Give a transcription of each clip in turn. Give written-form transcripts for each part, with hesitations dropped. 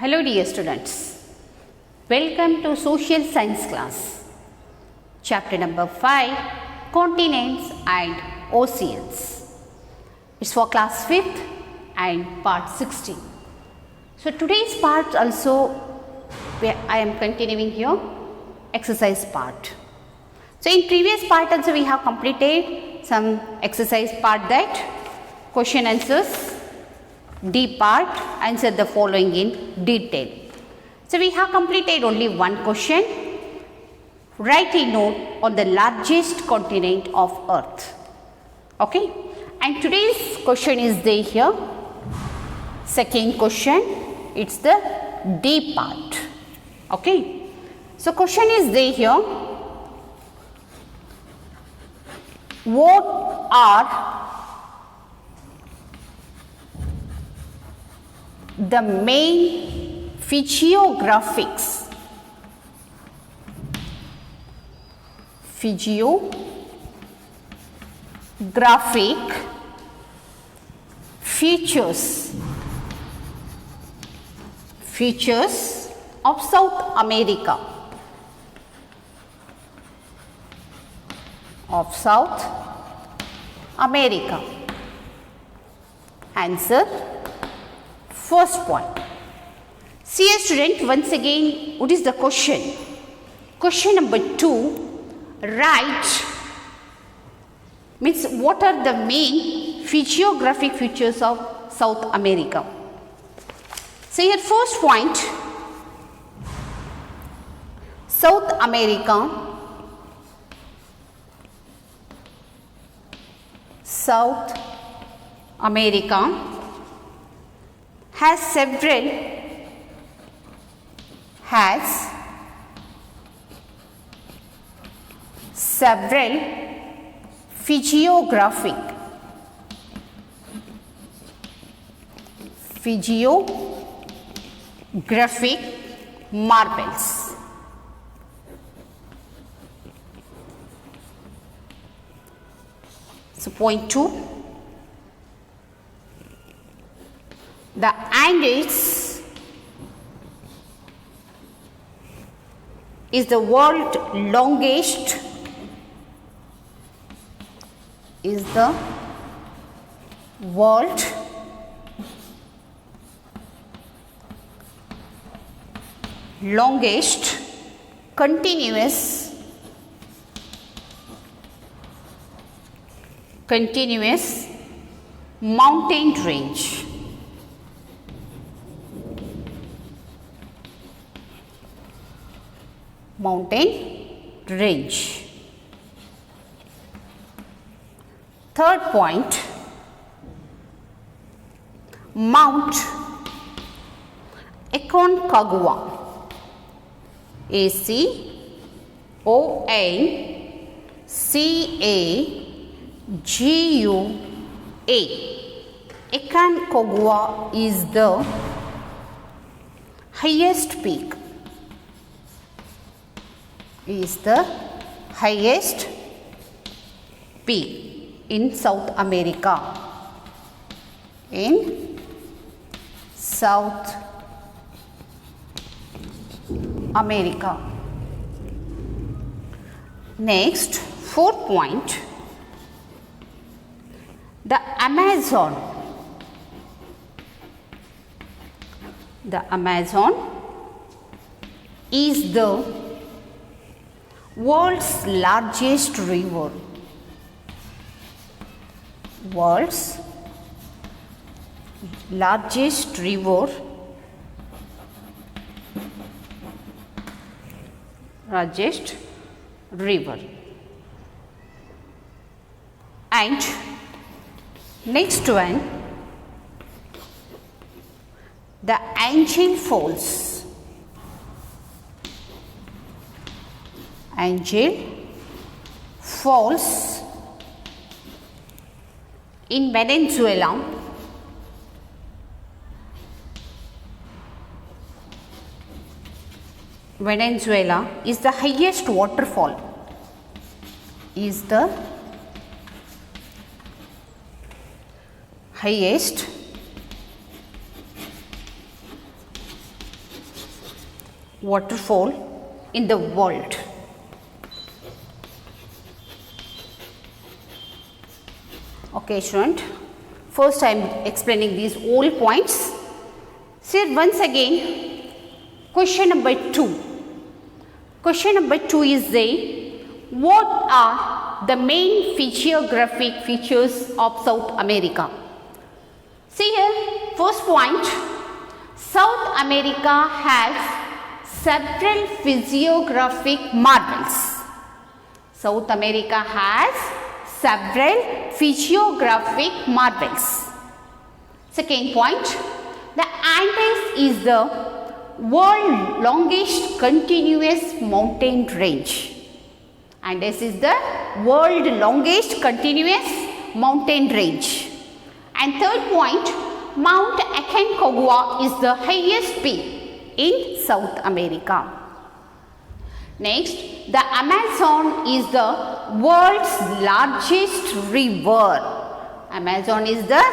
Hello dear students, welcome to social science class, chapter number 5, continents and oceans. It's for class 5th and part 16. So today's part also, I am continuing here, exercise part. So in previous part also we have completed some exercise part, that question answers, D part, answer the following in detail. So we have completed only one question. Write a note on the largest continent of earth. Okay, and today's question is there here. Second question, it's the D part. Okay, so question is there here. What are the main physiographic features of South America? Answer, first point. See a student, once again, what is the question? Question number 2, write, means what are the main physiographic features of South America? So here first point, South America has several physiographic marvels. So point 2, the Andes is the world's longest continuous mountain range. Third point, Mount Aconcagua, Aconcagua. Aconcagua is the highest peak. In South America. Next, fourth point, the Amazon is the world's largest river. And next one, the Angel Falls in Venezuela is the highest waterfall. waterfall in the world. Okay, student. First, I am explaining these all points. See, once again, question number 2. Question number 2 is what are the main physiographic features of South America? See here, first point, South America has several physiographic marvels. South America has several physiographic marvels. Second point, the Andes is the world's longest continuous mountain range. Andes is the world's longest continuous mountain range. And third point, Mount Aconcagua is the highest peak in South America. Next, the Amazon is the world's largest river. Amazon is the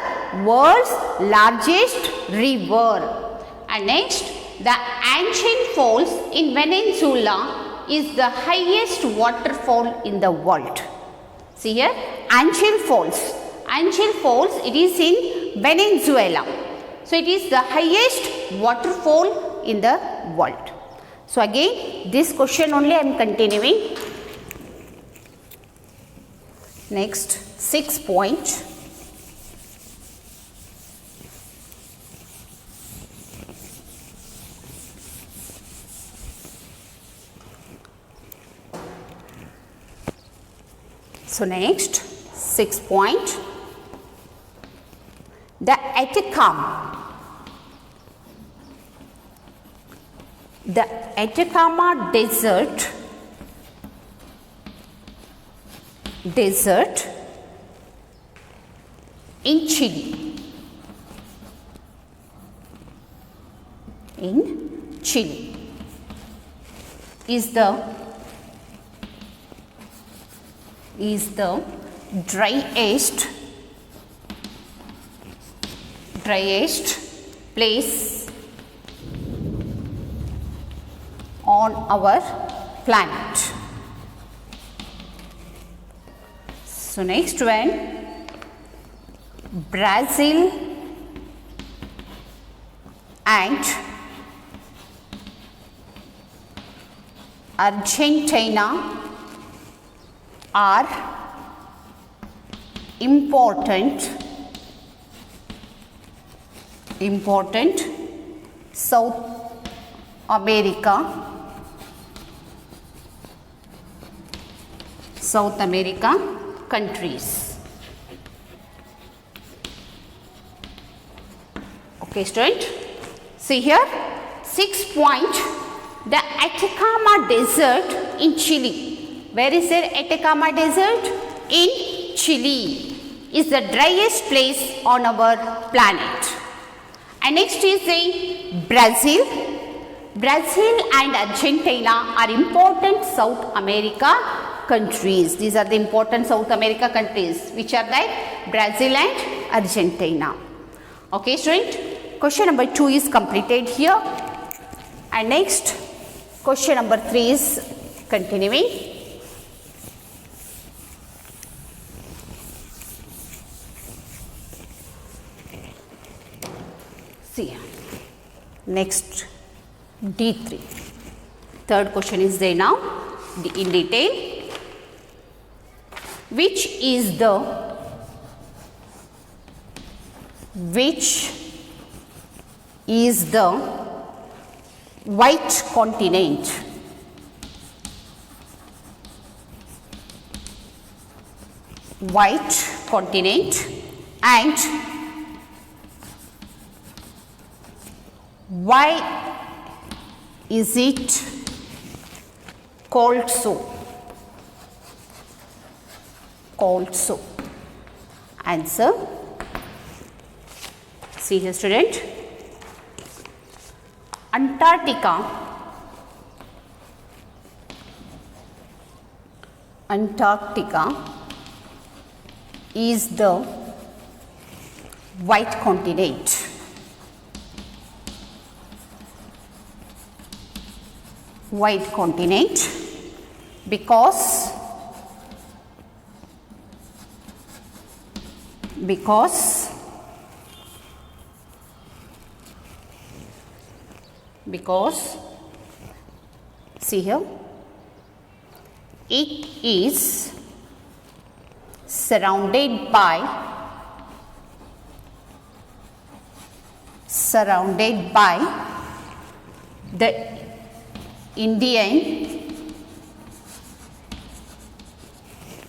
world's largest river. And next, the Ancient Falls in Venezuela is the highest waterfall in the world. See here, Ancient Falls. Ancient Falls, it is in Venezuela. So, it is the highest waterfall in the world. So, again this question only I am continuing. Next, 6th point. So, next 6th point, the Atacama Desert in Chile. Is the driest place on our planet. So, next one, Brazil and Argentina are important South America countries. Okay, student. See here, 6th point, the Atacama Desert in Chile. Where is the Atacama Desert? In Chile. Is the driest place on our planet. And next is the Brazil. Brazil and Argentina are important South America countries. These are the important South America countries, which are like Brazil and Argentina. Okay, student. Question number 2 is completed here. And next, question number 3 is continuing. See, next D3. Third question is there now in detail. Which is the white continent? White continent, and why is it called so? Answer. See here, student. Antarctica is the white continent. white continent because see here, it is surrounded by the Indian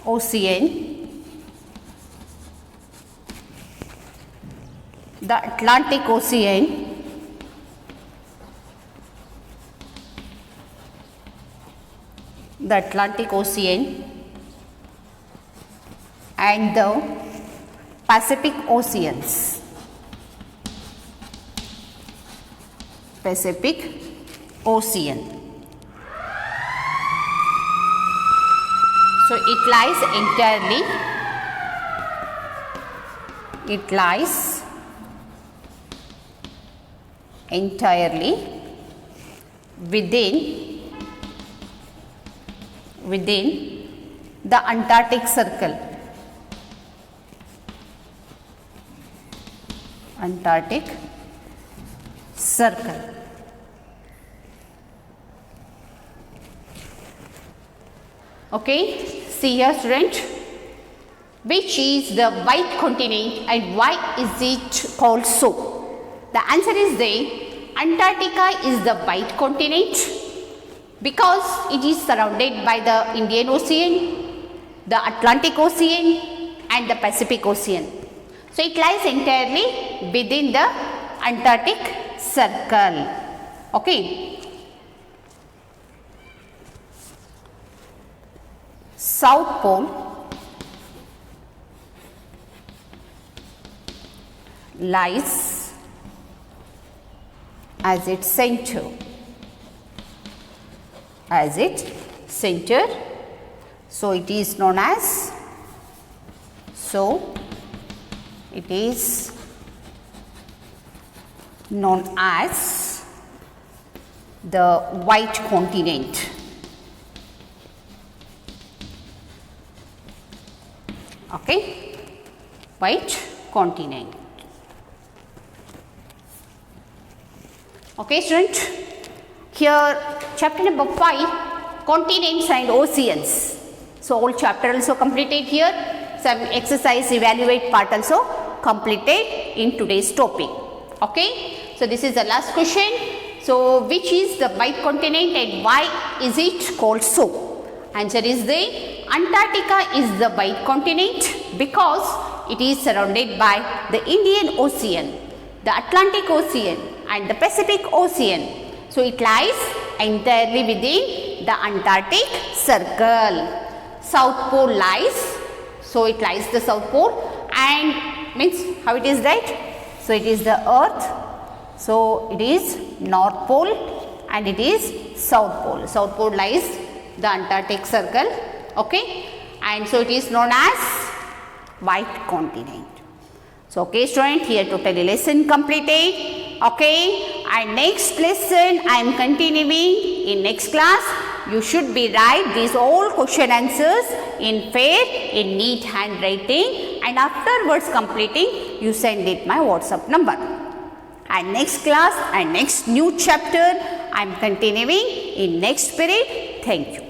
Ocean, the Atlantic Ocean, and the Pacific Oceans. So it lies entirely within the Antarctic Circle. Okay, see here student, which is the white continent and why is it called so? The answer is Antarctica is the white continent because it is surrounded by the Indian Ocean, the Atlantic Ocean and the Pacific Ocean. So it lies entirely within the Antarctic Circle. Okay. South Pole lies as its center. So it is known as the white continent. Okay, white continent. Okay student, here chapter number 5, continents and oceans. So all chapter also completed here, some exercise evaluate part also completed in today's topic. Okay, so this is the last question. So which is the white continent and why is it called so? Answer is Antarctica is the white continent because it is surrounded by the Indian Ocean, the Atlantic Ocean and the Pacific Ocean. So it lies entirely within the Antarctic Circle. South Pole lies, so it lies the South Pole, and means how it is, right? So it is the Earth, so it is North Pole and it is South Pole. South Pole lies the Antarctic Circle. Okay, and so it is known as white continent. So okay student, here totally lesson completed. Okay, and next lesson I am continuing in next class. You should be write these all question answers in fair, in neat handwriting, and afterwards completing you send it my WhatsApp number. And next class and next new chapter I am continuing in next period. Thank you.